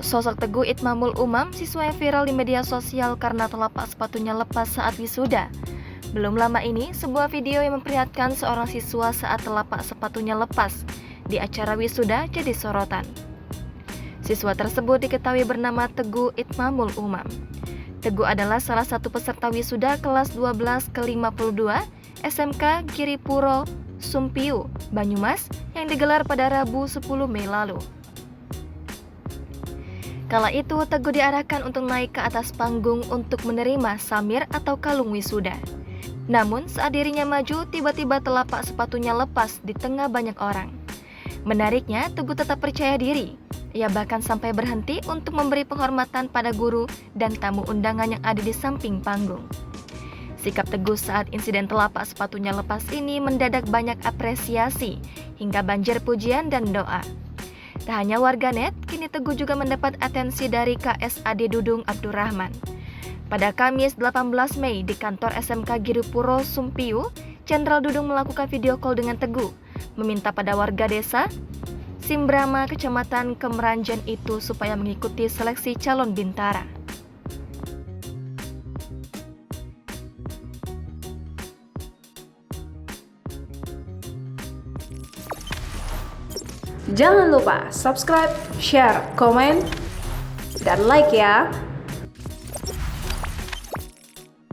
Sosok Teguh Itmamul Umam, siswa yang viral di media sosial karena telapak sepatunya lepas saat wisuda. Belum lama ini, sebuah video yang memperlihatkan seorang siswa saat telapak sepatunya lepas di acara wisuda jadi sorotan. Siswa tersebut diketahui bernama Teguh Itmamul Umam. Teguh adalah salah satu peserta wisuda kelas 12 ke-52 SMK Giripuro Sumpiu, Banyumas yang digelar pada Rabu 10 Mei lalu. Kala itu, Teguh diarahkan untuk naik ke atas panggung untuk menerima samir atau kalung wisuda. Namun, saat dirinya maju, tiba-tiba telapak sepatunya lepas di tengah banyak orang. Menariknya, Teguh tetap percaya diri. Ia bahkan sampai berhenti untuk memberi penghormatan pada guru dan tamu undangan yang ada di samping panggung. Sikap Teguh saat insiden telapak sepatunya lepas ini mendadak banyak apresiasi, hingga banjir pujian dan doa. Tak hanya warganet, kini Teguh juga mendapat atensi dari KSAD Dudung Abdurrahman. Pada Kamis 18 Mei di kantor SMK Giripuro Sumpiu, Jenderal Dudung melakukan video call dengan Teguh, meminta pada warga desa Simbrama, Kecamatan Kemeranjen itu supaya mengikuti seleksi calon bintara. Jangan lupa subscribe, share, komen, dan like ya.